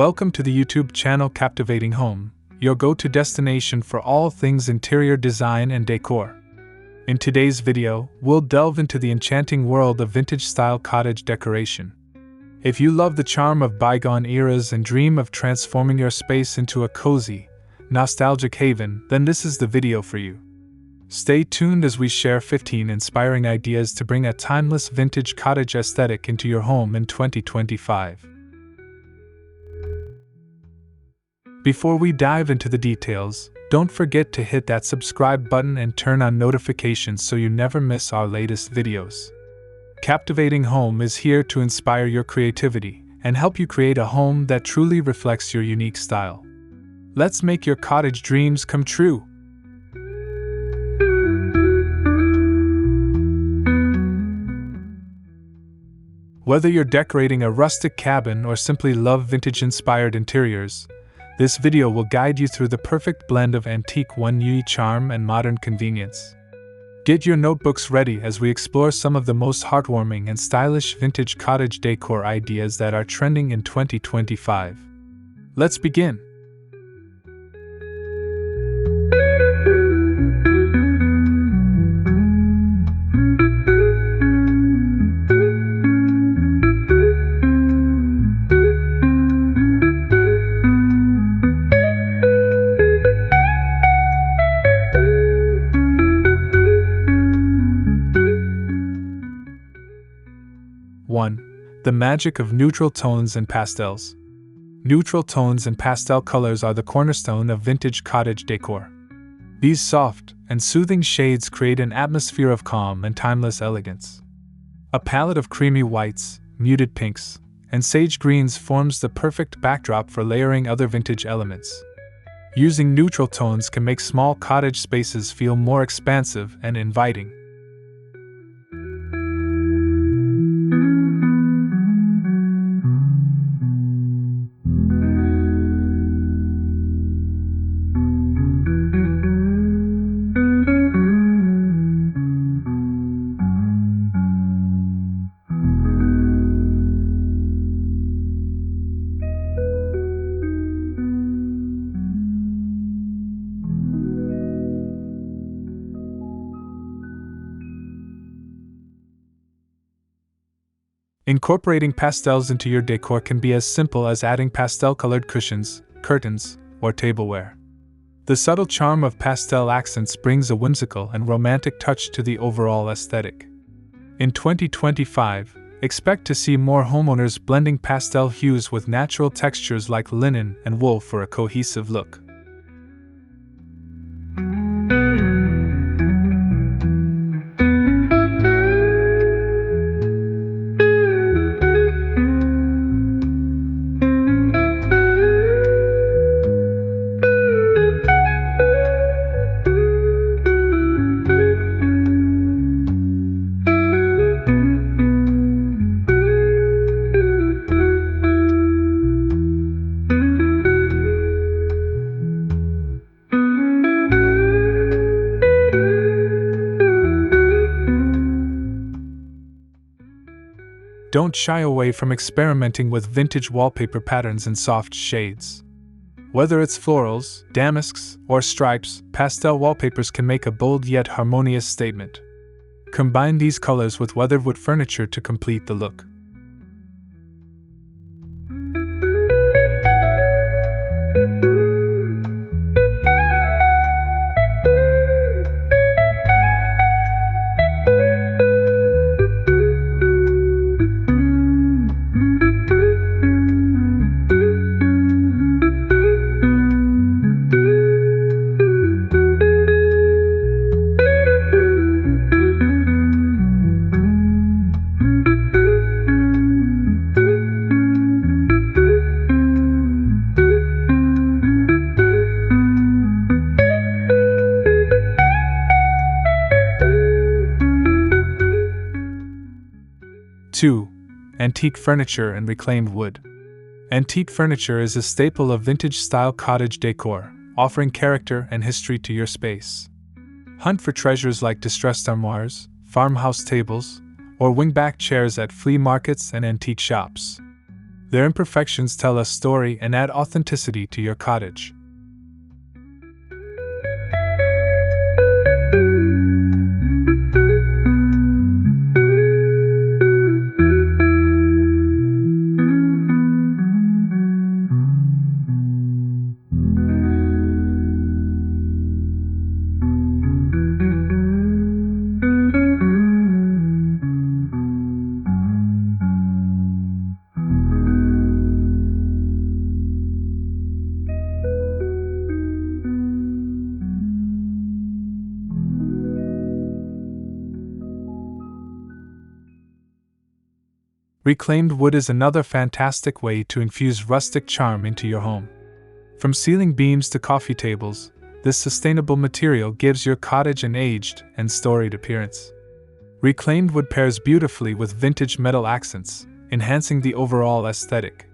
Welcome to the YouTube channel Captivating Home, your go-to destination for all things interior design and decor. In today's video, we'll delve into the enchanting world of vintage-style cottage decoration. If you love the charm of bygone eras and dream of transforming your space into a cozy, nostalgic haven, then this is the video for you. Stay tuned as we share 15 inspiring ideas to bring a timeless vintage cottage aesthetic into your home in 2025. Before we dive into the details, don't forget to hit that subscribe button and turn on notifications so you never miss our latest videos. Captivating Home is here to inspire your creativity and help you create a home that truly reflects your unique style. Let's make your cottage dreams come true. Whether you're decorating a rustic cabin or simply love vintage-inspired interiors, this video will guide you through the perfect blend of antique one-ui charm and modern convenience. Get your notebooks ready as we explore some of the most heartwarming and stylish vintage cottage decor ideas that are trending in 2025. Let's begin. The magic of neutral tones and pastels. Neutral tones and pastel colors are the cornerstone of vintage cottage decor. These soft and soothing shades create an atmosphere of calm and timeless elegance. A palette of creamy whites, muted pinks, and sage greens forms the perfect backdrop for layering other vintage elements. Using neutral tones can make small cottage spaces feel more expansive and inviting. Incorporating pastels into your decor can be as simple as adding pastel-colored cushions, curtains, or tableware. The subtle charm of pastel accents brings a whimsical and romantic touch to the overall aesthetic. In 2025, expect to see more homeowners blending pastel hues with natural textures like linen and wool for a cohesive look. Don't shy away from experimenting with vintage wallpaper patterns and soft shades. Whether it's florals, damasks, or stripes, pastel wallpapers can make a bold yet harmonious statement. Combine these colors with weathered wood furniture to complete the look. Antique furniture and reclaimed wood. Antique furniture is a staple of vintage-style cottage decor, offering character and history to your space. Hunt for treasures like distressed armoires, farmhouse tables, or wingback chairs at flea markets and antique shops. Their imperfections tell a story and add authenticity to your cottage. Reclaimed wood is another fantastic way to infuse rustic charm into your home. From ceiling beams to coffee tables, this sustainable material gives your cottage an aged and storied appearance. Reclaimed wood pairs beautifully with vintage metal accents, enhancing the overall aesthetic.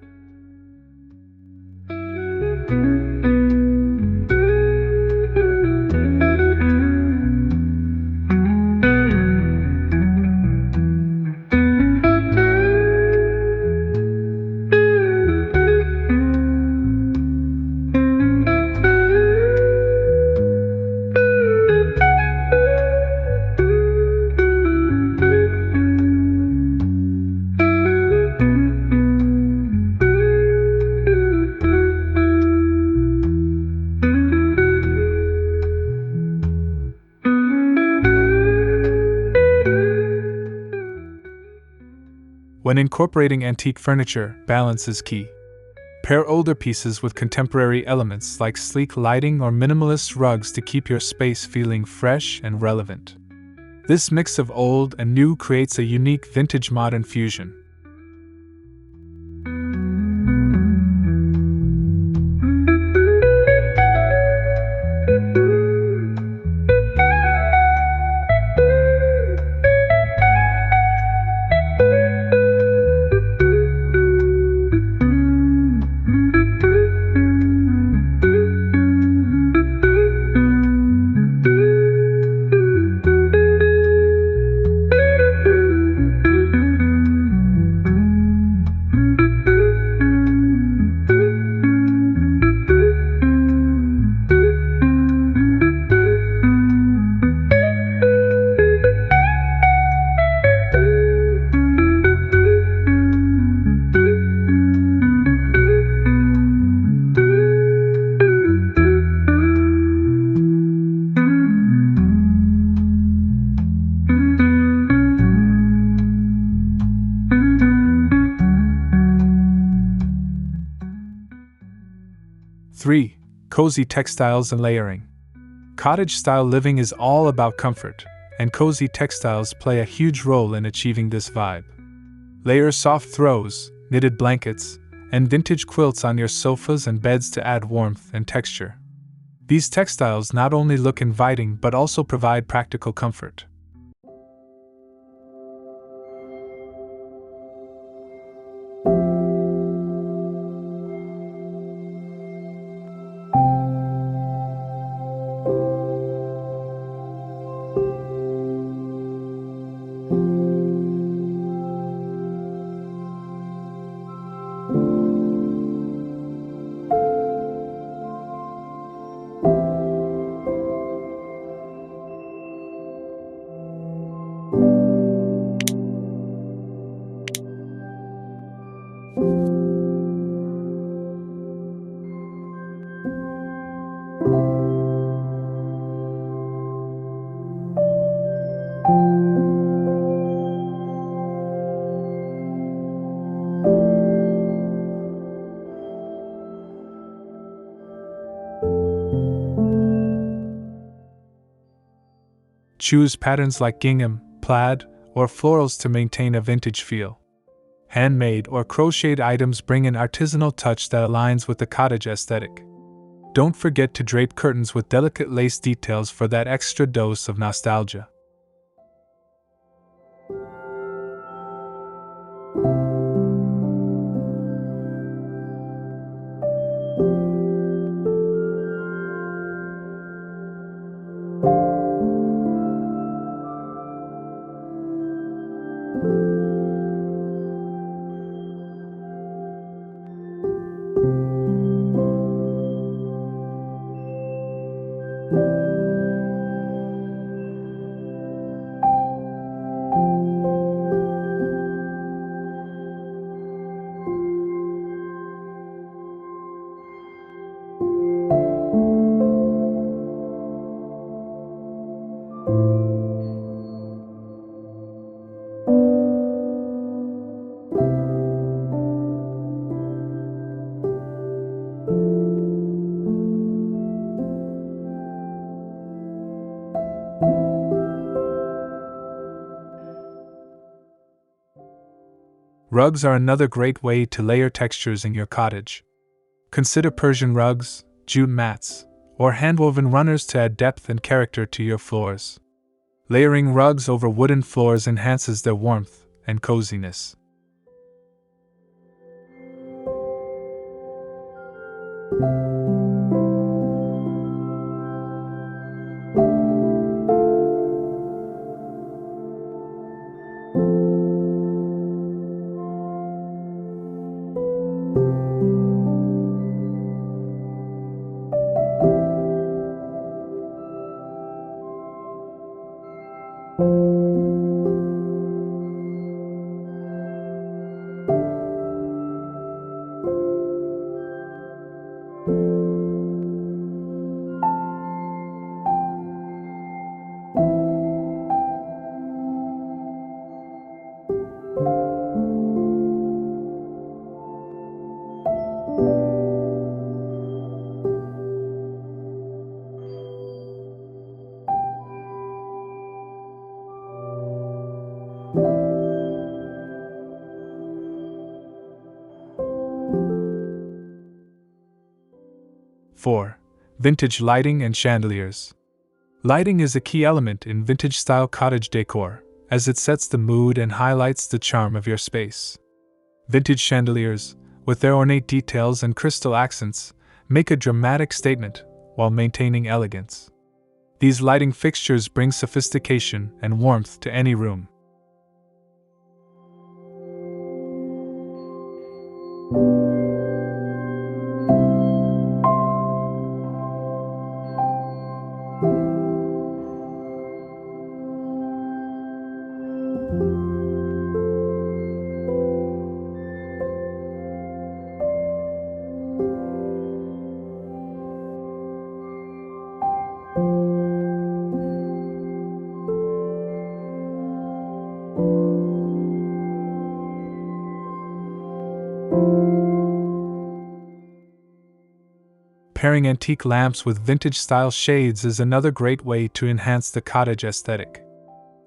When incorporating antique furniture, balance is key. Pair older pieces with contemporary elements like sleek lighting or minimalist rugs to keep your space feeling fresh and relevant. This mix of old and new creates a unique vintage-modern fusion. Three, cozy textiles and layering. Cottage-style living is all about comfort, and cozy textiles play a huge role in achieving this vibe. Layer soft throws, knitted blankets, and vintage quilts on your sofas and beds to add warmth and texture. These textiles not only look inviting but also provide practical comfort. Choose patterns like gingham, plaid, or florals to maintain a vintage feel. Handmade or crocheted items bring an artisanal touch that aligns with the cottage aesthetic. Don't forget to drape curtains with delicate lace details for that extra dose of nostalgia. Rugs are another great way to layer textures in your cottage. Consider Persian rugs, jute mats, or handwoven runners to add depth and character to your floors. Layering rugs over wooden floors enhances their warmth and coziness. Four, vintage lighting and chandeliers. Lighting is a key element in vintage-style cottage decor, as it sets the mood and highlights the charm of your space. Vintage chandeliers, with their ornate details and crystal accents, make a dramatic statement while maintaining elegance. These lighting fixtures bring sophistication and warmth to any room. Pairing antique lamps with vintage-style shades is another great way to enhance the cottage aesthetic.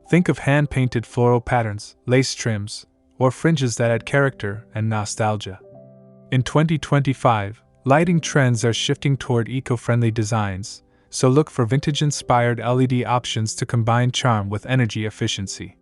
Think of hand-painted floral patterns, lace trims, or fringes that add character and nostalgia. In 2025, lighting trends are shifting toward eco-friendly designs, so look for vintage-inspired LED options to combine charm with energy efficiency.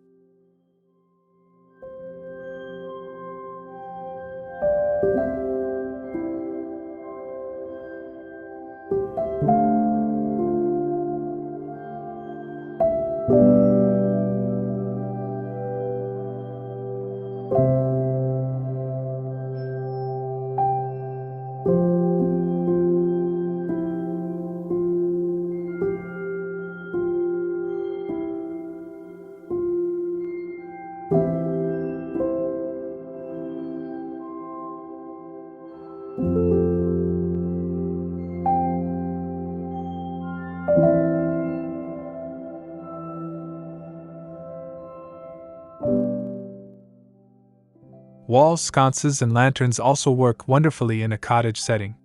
Wall sconces and lanterns also work wonderfully in a cottage setting.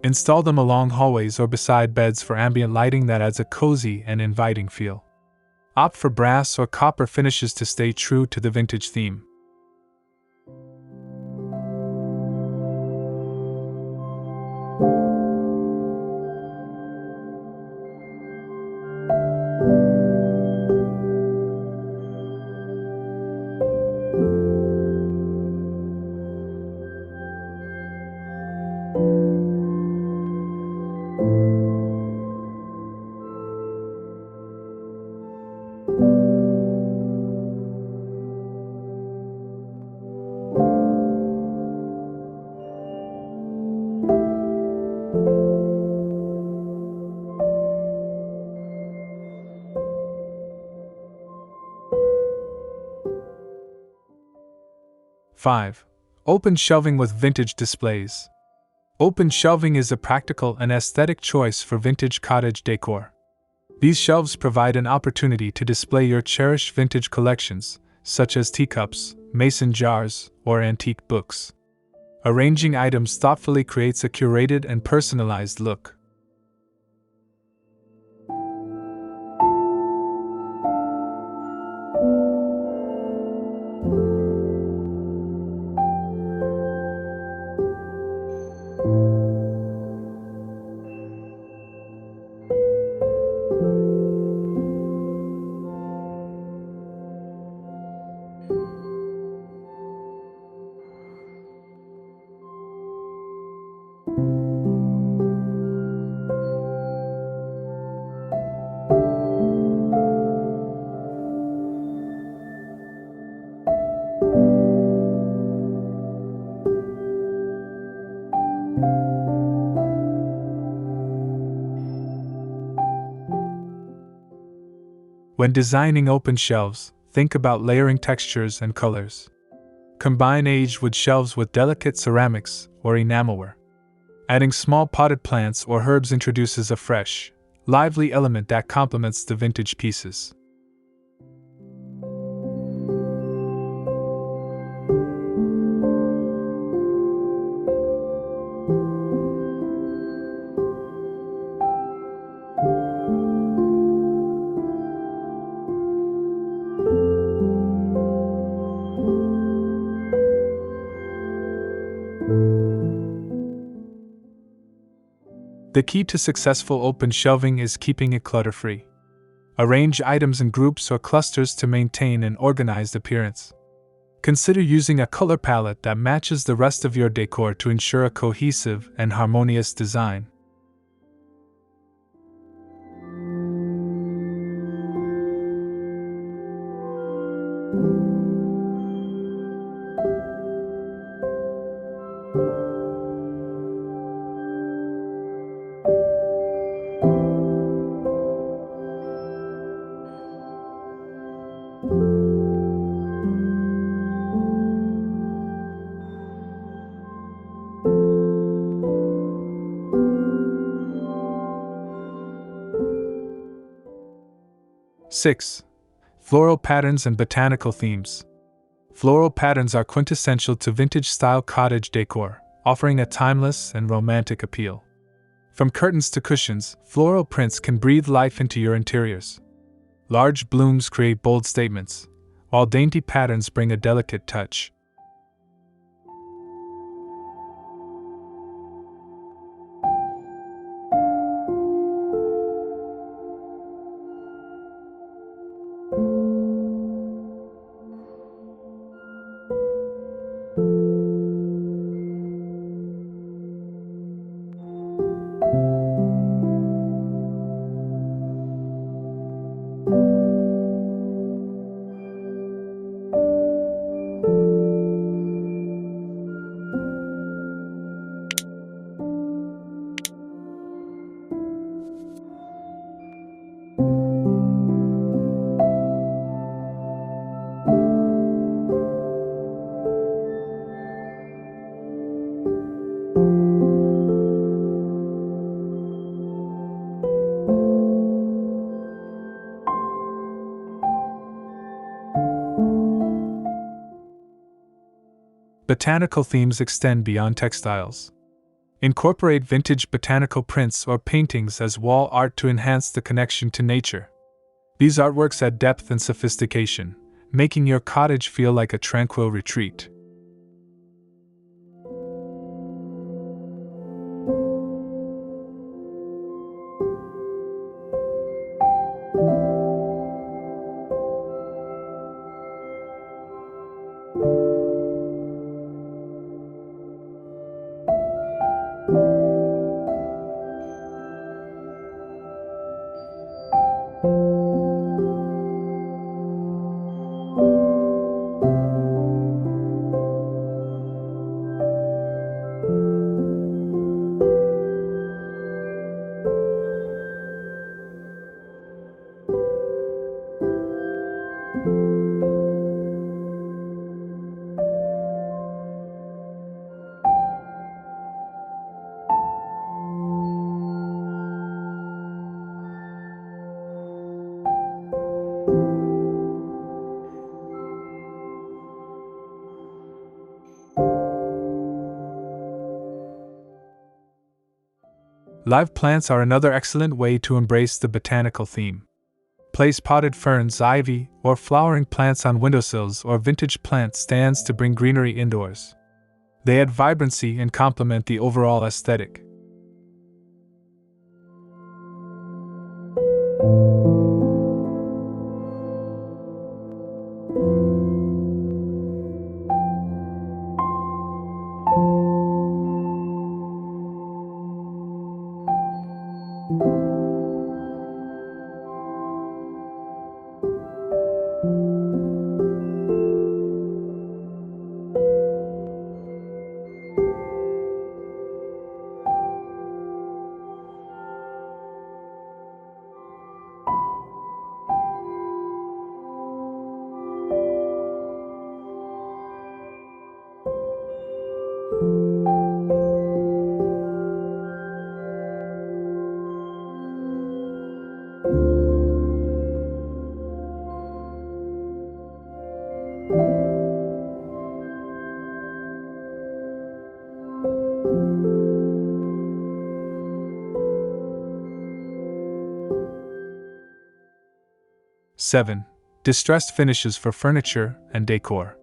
Install them along hallways or beside beds for ambient lighting that adds a cozy and inviting feel. Opt for brass or copper finishes to stay true to the vintage theme. Five, open shelving with vintage displays. Open shelving is a practical and aesthetic choice for vintage cottage decor. These shelves provide an opportunity to display your cherished vintage collections, such as teacups, mason jars, or antique books. Arranging items thoughtfully creates a curated and personalized look. When designing open shelves, think about layering textures and colors. Combine aged wood shelves with delicate ceramics or enamelware. Adding small potted plants or herbs introduces a fresh, lively element that complements the vintage pieces. The key to successful open shelving is keeping it clutter-free. Arrange items in groups or clusters to maintain an organized appearance. Consider using a color palette that matches the rest of your decor to ensure a cohesive and harmonious design. Six. Floral patterns and botanical themes. Floral patterns are quintessential to vintage-style cottage decor, offering a timeless and romantic appeal. From curtains to cushions, floral prints can breathe life into your interiors. Large blooms create bold statements, while dainty patterns bring a delicate touch. Botanical themes extend beyond textiles. Incorporate vintage botanical prints or paintings as wall art to enhance the connection to nature. These artworks add depth and sophistication, making your cottage feel like a tranquil retreat. Live plants are another excellent way to embrace the botanical theme. Place potted ferns, ivy, or flowering plants on windowsills or vintage plant stands to bring greenery indoors. They add vibrancy and complement the overall aesthetic. 7. Distressed finishes for furniture and decor.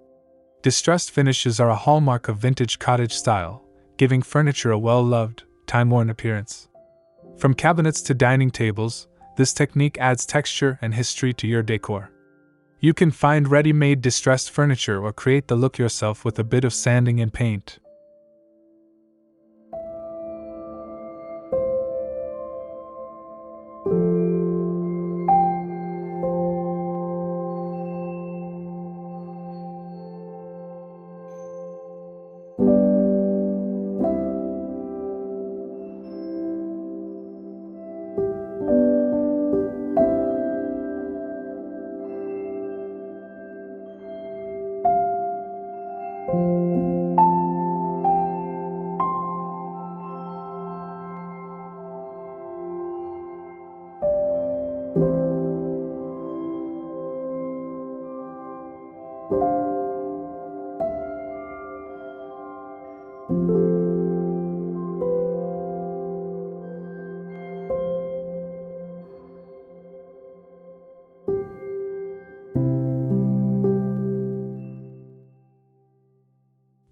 Distressed finishes are a hallmark of vintage cottage style, giving furniture a well-loved, time-worn appearance. From cabinets to dining tables, this technique adds texture and history to your decor. You can find ready-made distressed furniture or create the look yourself with a bit of sanding and paint.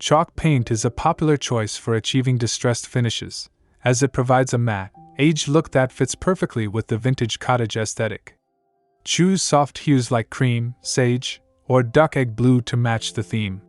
Chalk paint is a popular choice for achieving distressed finishes, as it provides a matte, aged look that fits perfectly with the vintage cottage aesthetic. Choose soft hues like cream, sage, or duck egg blue to match the theme.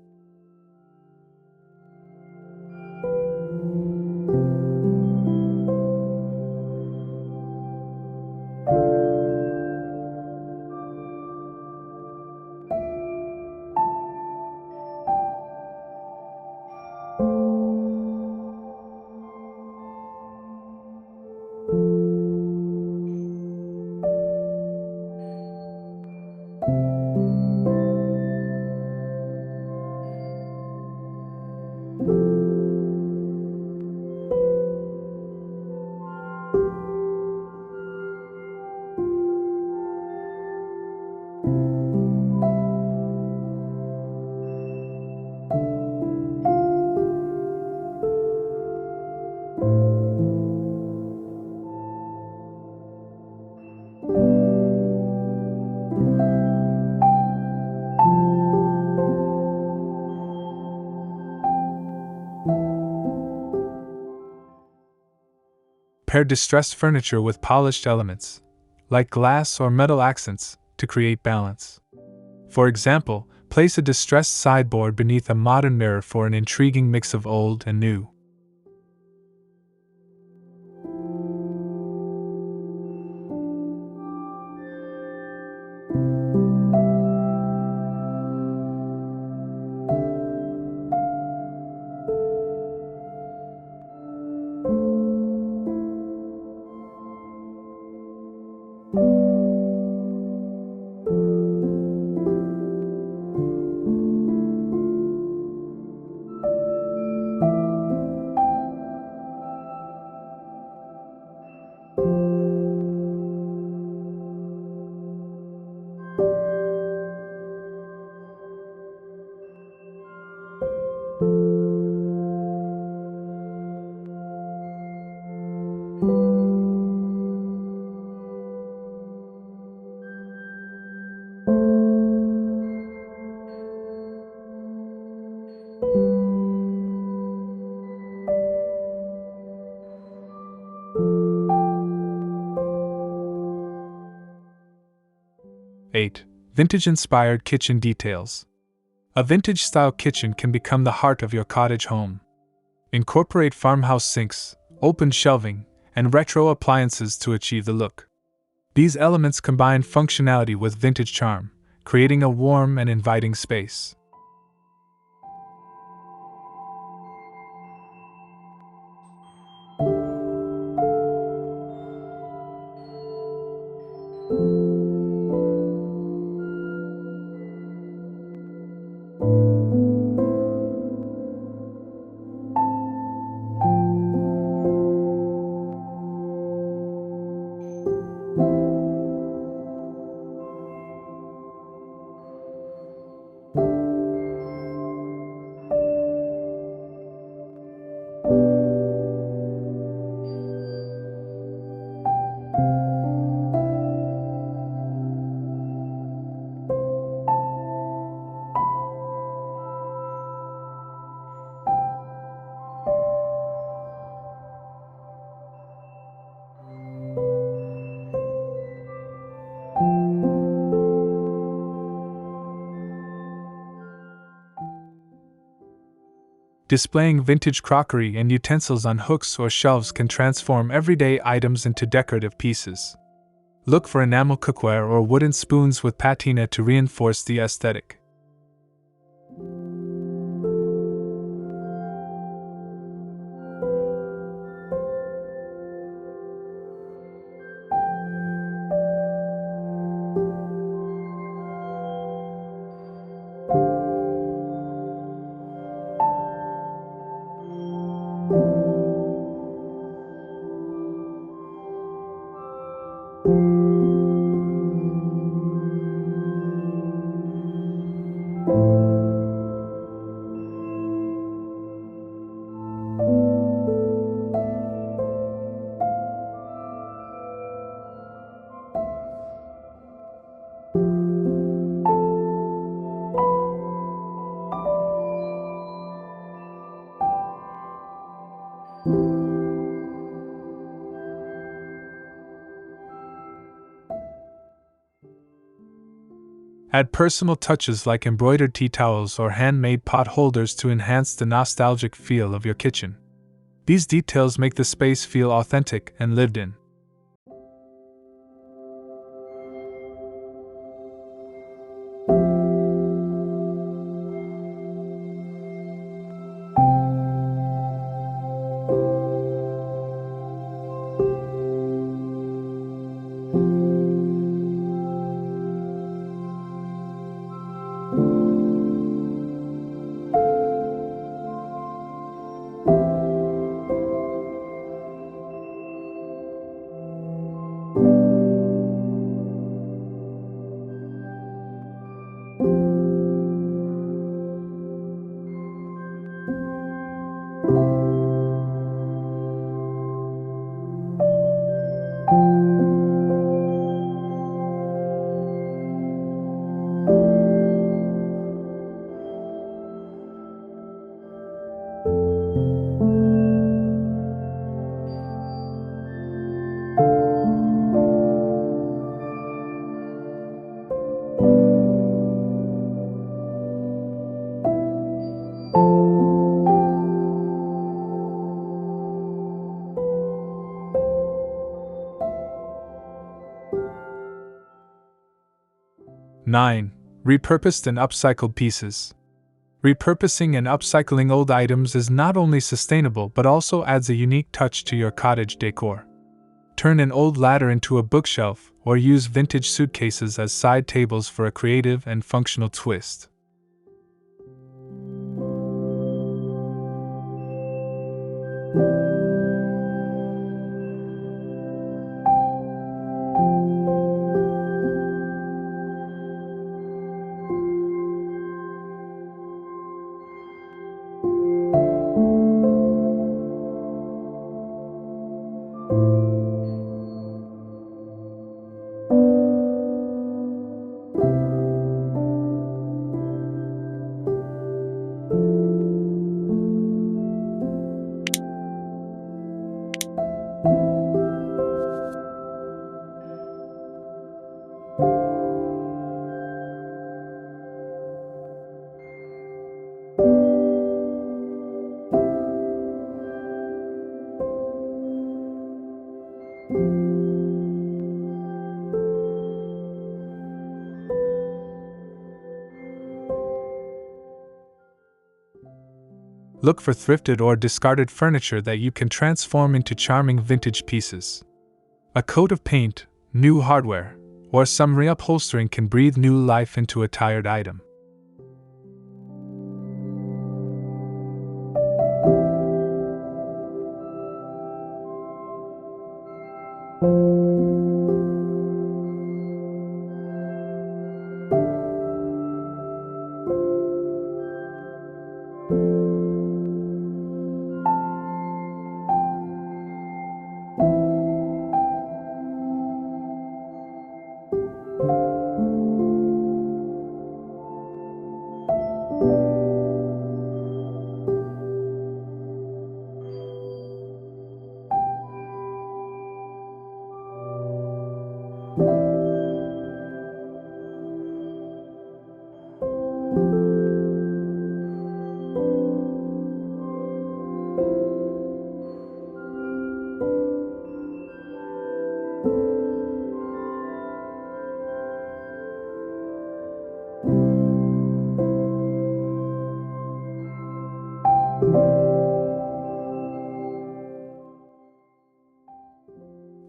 Pair distressed furniture with polished elements, like glass or metal accents, to create balance. For example, place a distressed sideboard beneath a modern mirror for an intriguing mix of old and new. (8) Vintage-inspired kitchen details. A vintage-style kitchen can become the heart of your cottage home. Incorporate farmhouse sinks, open shelving, and retro appliances to achieve the look. These elements combine functionality with vintage charm, creating a warm and inviting space. Displaying vintage crockery and utensils on hooks or shelves can transform everyday items into decorative pieces. Look for enamel cookware or wooden spoons with patina to reinforce the aesthetic. Add personal touches like embroidered tea towels or handmade pot holders to enhance the nostalgic feel of your kitchen. These details make the space feel authentic and lived in. (9) Repurposed and upcycled pieces. Repurposing and upcycling old items is not only sustainable but also adds a unique touch to your cottage decor. Turn an old ladder into a bookshelf, or use vintage suitcases as side tables for a creative and functional twist. Look for thrifted or discarded furniture that you can transform into charming vintage pieces. A coat of paint, new hardware, or some reupholstering can breathe new life into a tired item.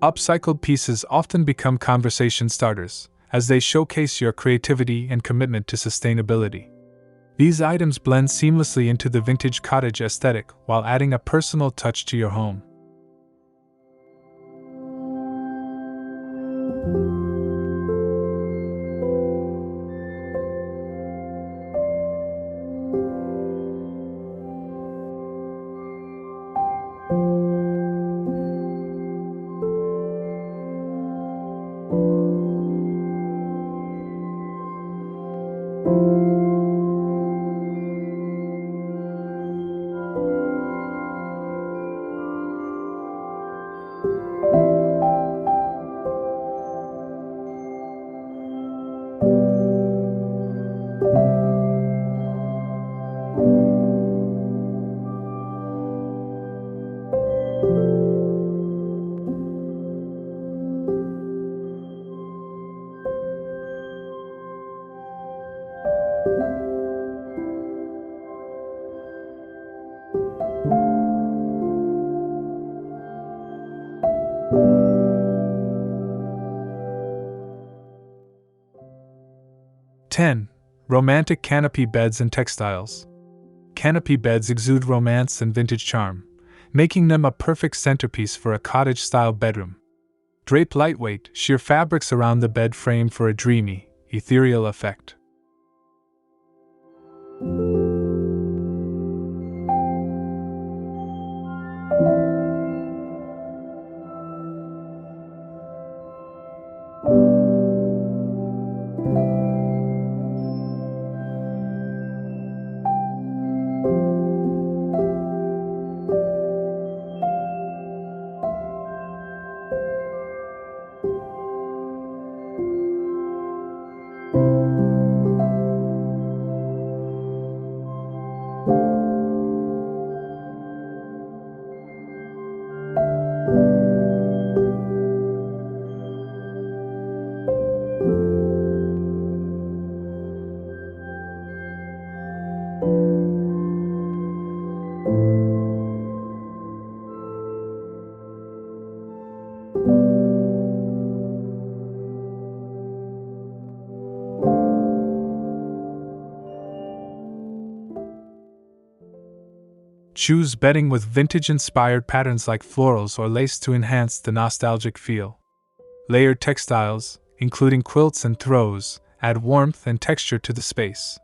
Upcycled pieces often become conversation starters, as they showcase your creativity and commitment to sustainability. These items blend seamlessly into the vintage cottage aesthetic while adding a personal touch to your home. (10) Romantic canopy beds and textiles. Canopy beds exude romance and vintage charm, making them a perfect centerpiece for a cottage-style bedroom. Drape lightweight, sheer fabrics around the bed frame for a dreamy, ethereal effect. Choose bedding with vintage-inspired patterns like florals or lace to enhance the nostalgic feel. Layered textiles, including quilts and throws, add warmth and texture to the space.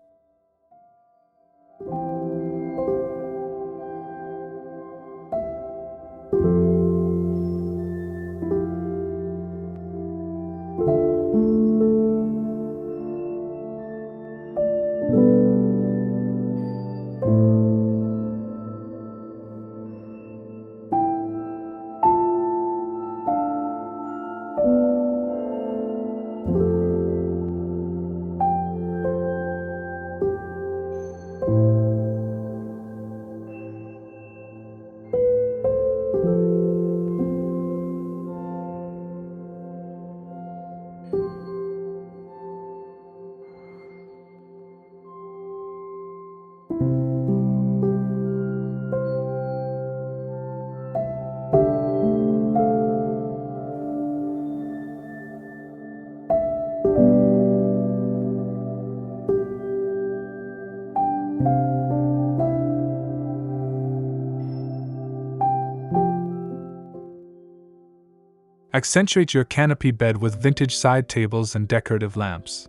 Accentuate your canopy bed with vintage side tables and decorative lamps.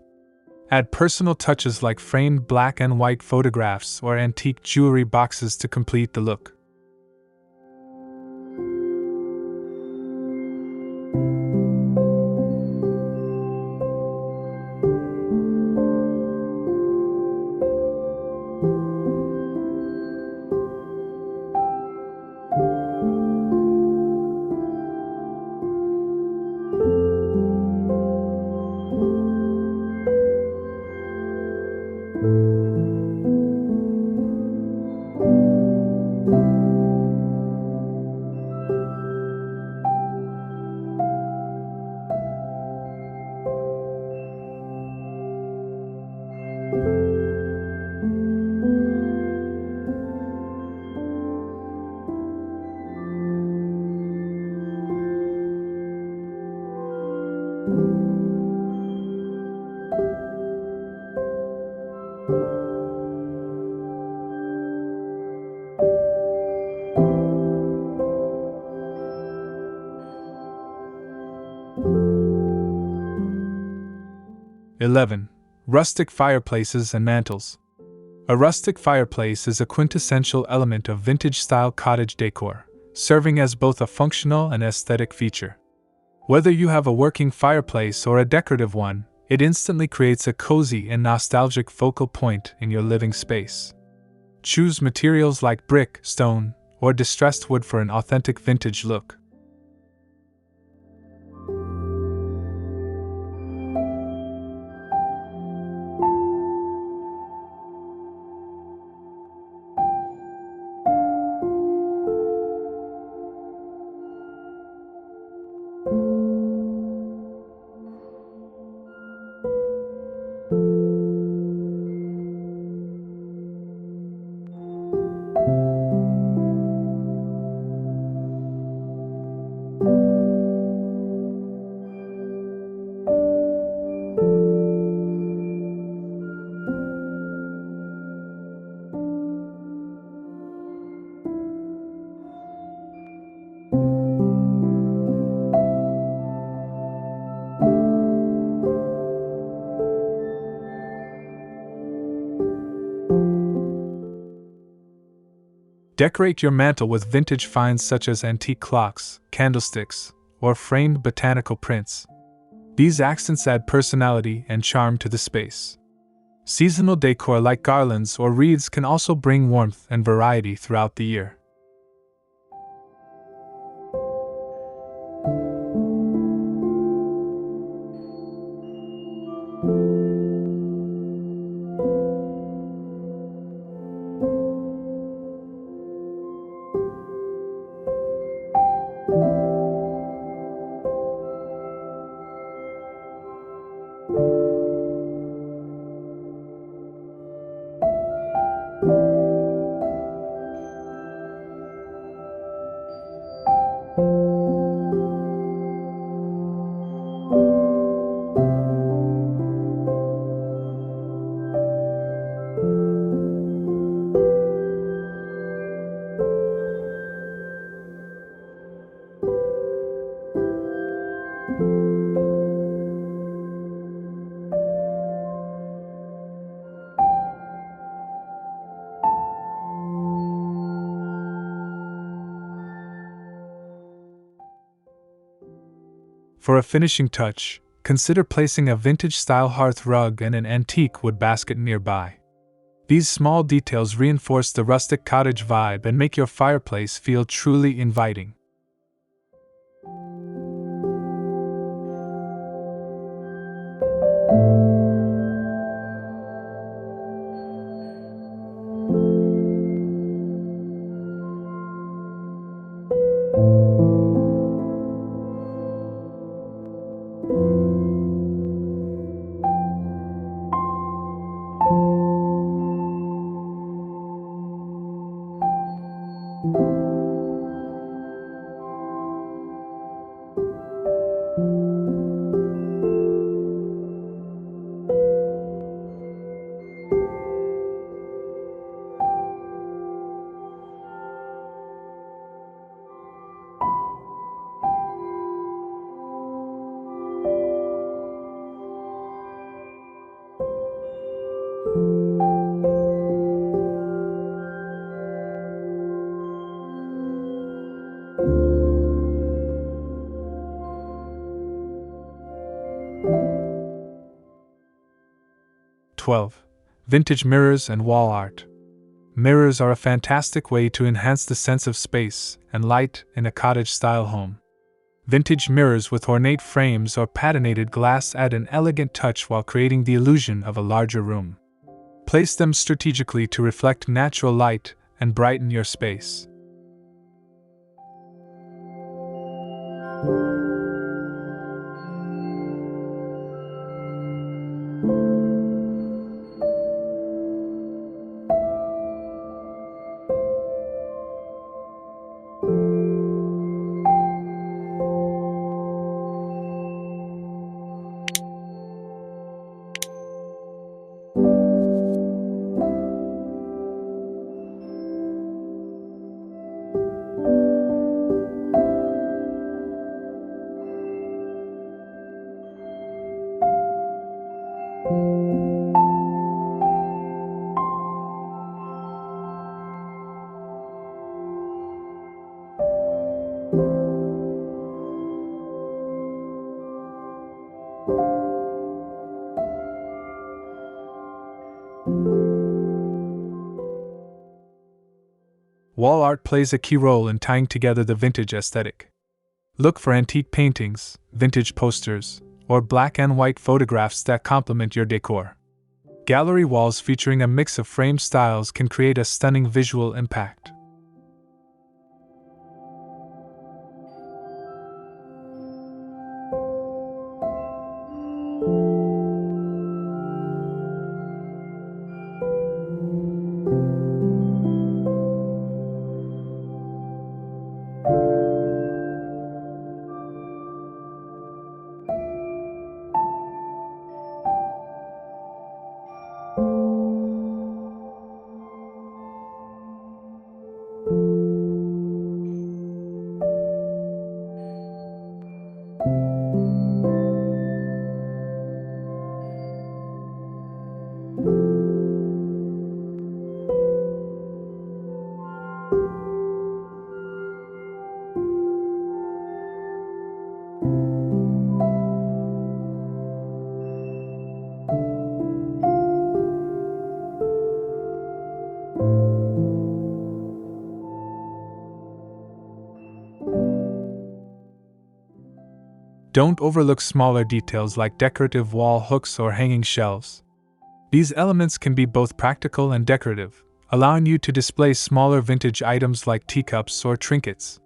Add personal touches like framed black and white photographs or antique jewelry boxes to complete the look. 11. Rustic fireplaces and mantels. A rustic fireplace is a quintessential element of vintage-style cottage decor, serving as both a functional and aesthetic feature. Whether you have a working fireplace or a decorative one, it instantly creates a cozy and nostalgic focal point in your living space. Choose materials like brick, stone, or distressed wood for an authentic vintage look. Decorate your mantel with vintage finds such as antique clocks, candlesticks, or framed botanical prints. These accents add personality and charm to the space. Seasonal decor like garlands or wreaths can also bring warmth and variety throughout the year. For a finishing touch, consider placing a vintage-style hearth rug and an antique wood basket nearby. These small details reinforce the rustic cottage vibe and make your fireplace feel truly inviting. Vintage mirrors and wall art. Mirrors are a fantastic way to enhance the sense of space and light in a cottage-style home. Vintage mirrors with ornate frames or patinated glass add an elegant touch while creating the illusion of a larger room. Place them strategically to reflect natural light and brighten your space. Wall art plays a key role in tying together the vintage aesthetic. Look for antique paintings, vintage posters, or black and white photographs that complement your decor. Gallery walls featuring a mix of frame styles can create a stunning visual impact. Don't overlook smaller details like decorative wall hooks or hanging shelves. These elements can be both practical and decorative, allowing you to display smaller vintage items like teacups or trinkets.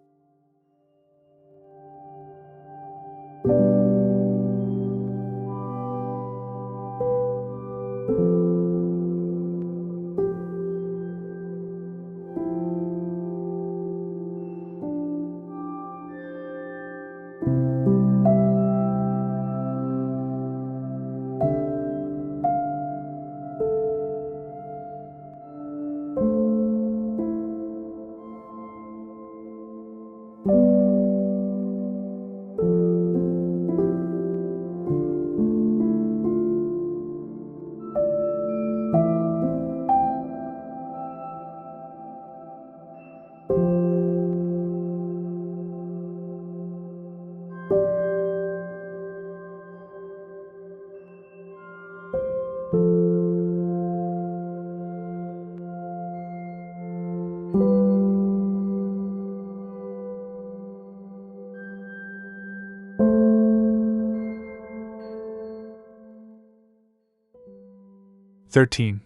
(13)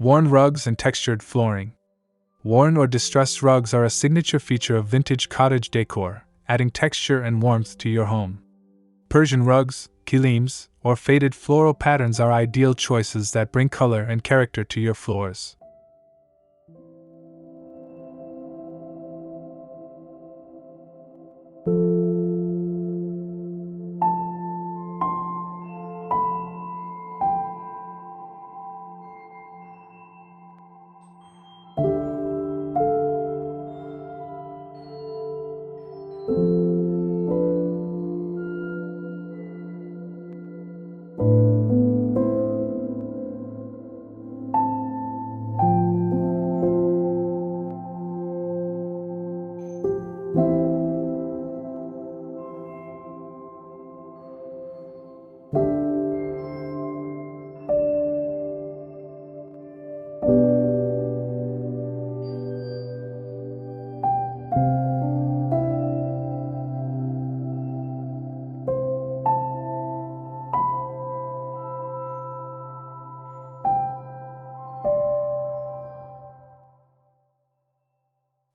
Worn rugs and textured flooring. Worn or distressed rugs are a signature feature of vintage cottage decor, adding texture and warmth to your home. Persian rugs, kilims, or faded floral patterns are ideal choices that bring color and character to your floors.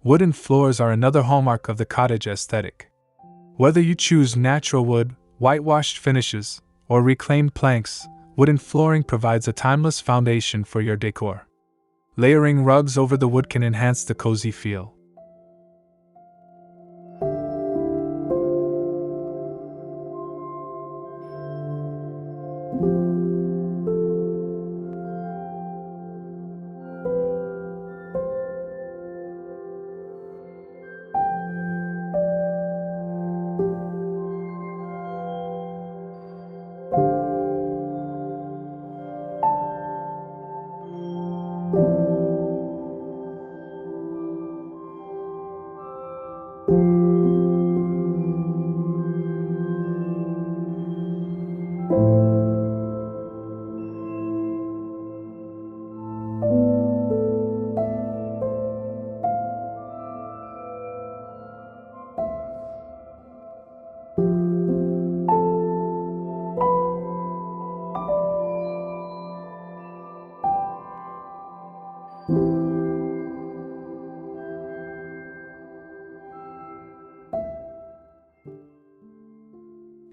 Wooden floors are another hallmark of the cottage aesthetic. Whether you choose natural wood, whitewashed finishes, or reclaimed planks, wooden flooring provides a timeless foundation for your decor. Layering rugs over the wood can enhance the cozy feel.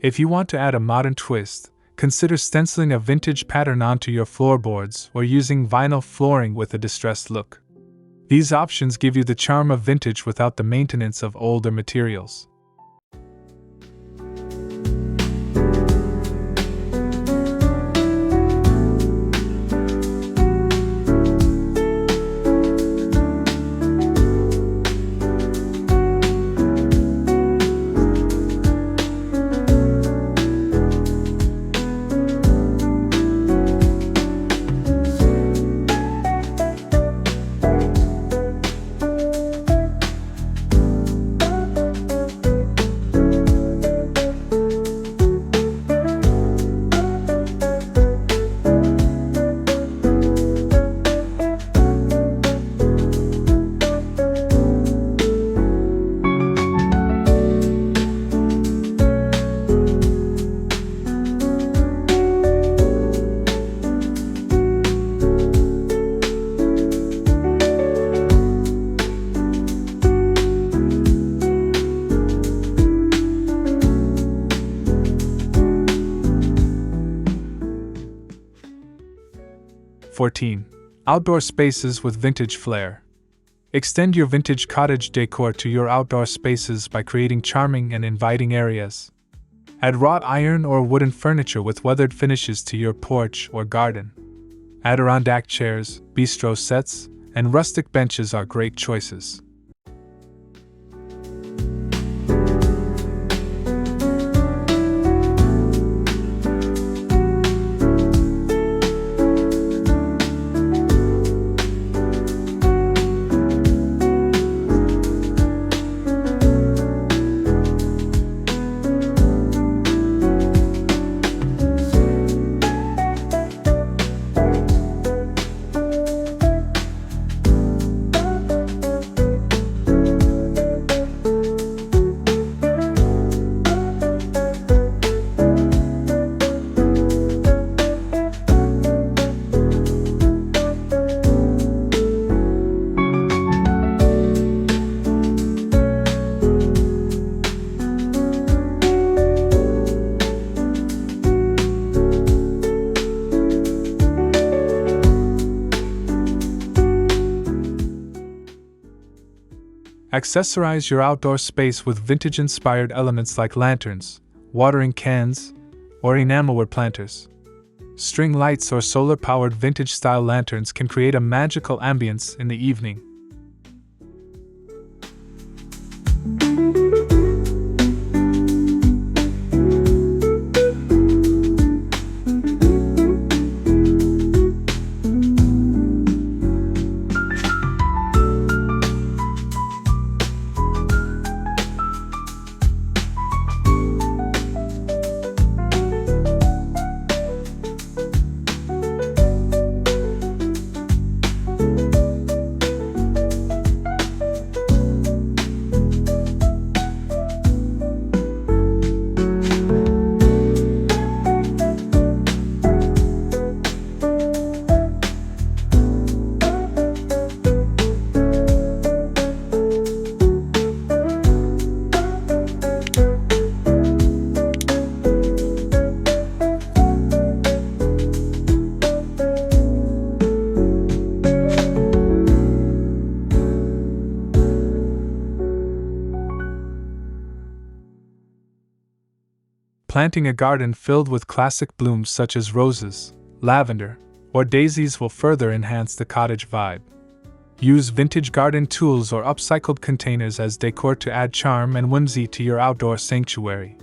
If you want to add a modern twist, consider stenciling a vintage pattern onto your floorboards or using vinyl flooring with a distressed look. These options give you the charm of vintage without the maintenance of older materials. Outdoor spaces with vintage flair. Extend your vintage cottage decor to your outdoor spaces by creating charming and inviting areas. Add wrought iron or wooden furniture with weathered finishes to your porch or garden. Adirondack chairs, bistro sets, and rustic benches are great choices. Accessorize your outdoor space with vintage-inspired elements like lanterns, watering cans, or enamelware planters. String lights or solar-powered vintage-style lanterns can create a magical ambience in the evening. Planting a garden filled with classic blooms such as roses, lavender, or daisies will further enhance the cottage vibe. Use vintage garden tools or upcycled containers as decor to add charm and whimsy to your outdoor sanctuary.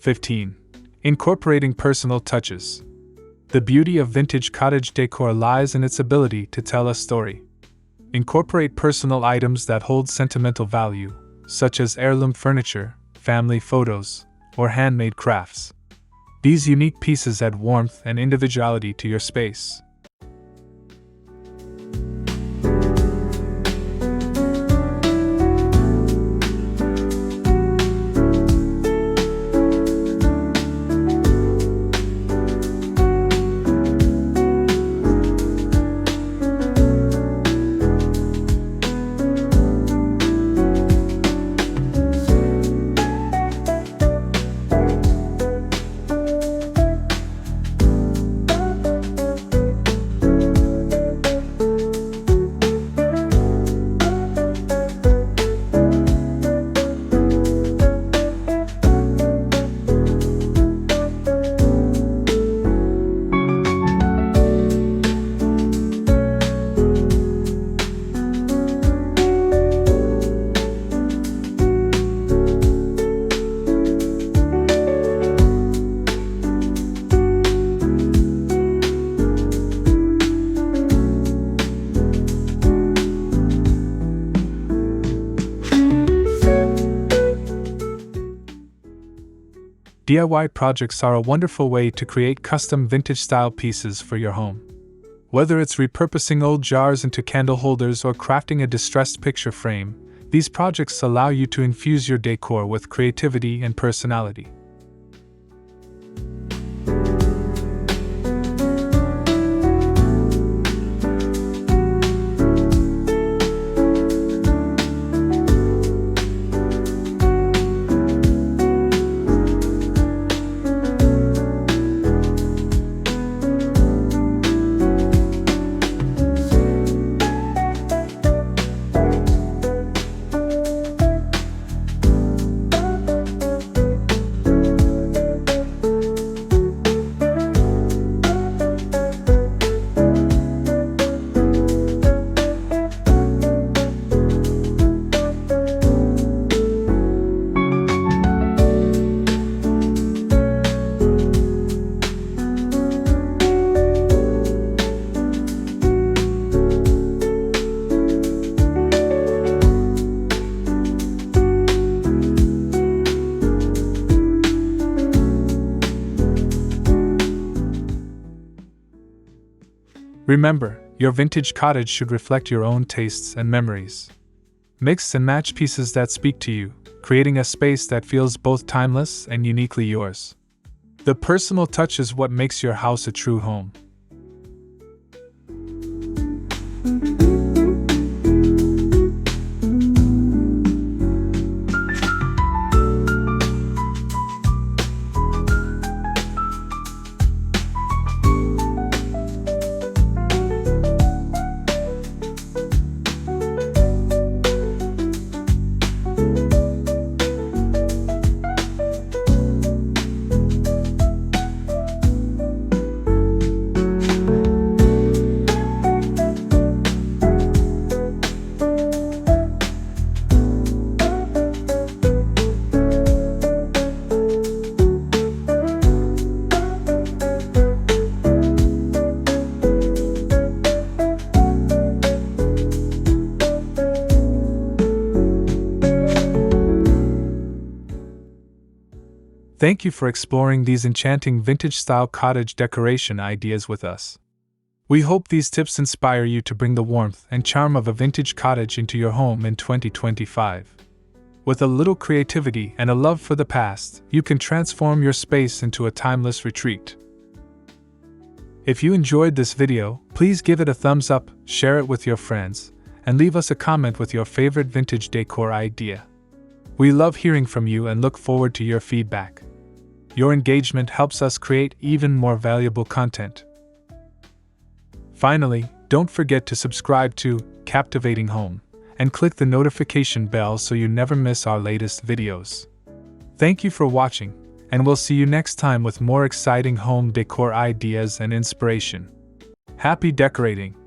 15. Incorporating personal touches. The beauty of vintage cottage decor lies in its ability to tell a story. Incorporate personal items that hold sentimental value, such as heirloom furniture, family photos, or handmade crafts. These unique pieces add warmth and individuality to your space. DIY projects are a wonderful way to create custom vintage-style pieces for your home. Whether it's repurposing old jars into candle holders or crafting a distressed picture frame, these projects allow you to infuse your decor with creativity and personality. Remember, your vintage cottage should reflect your own tastes and memories. Mix and match pieces that speak to you, creating a space that feels both timeless and uniquely yours. The personal touch is what makes your house a true home. Thank you for exploring these enchanting vintage-style cottage decoration ideas with us. We hope these tips inspire you to bring the warmth and charm of a vintage cottage into your home in 2025. With a little creativity and a love for the past, you can transform your space into a timeless retreat. If you enjoyed this video, please give it a thumbs up, share it with your friends, and leave us a comment with your favorite vintage decor idea. We love hearing from you and look forward to your feedback. Your engagement helps us create even more valuable content. Finally, don't forget to subscribe to Captivating Home and click the notification bell so you never miss our latest videos. Thank you for watching, and we'll see you next time with more exciting home decor ideas and inspiration. Happy decorating!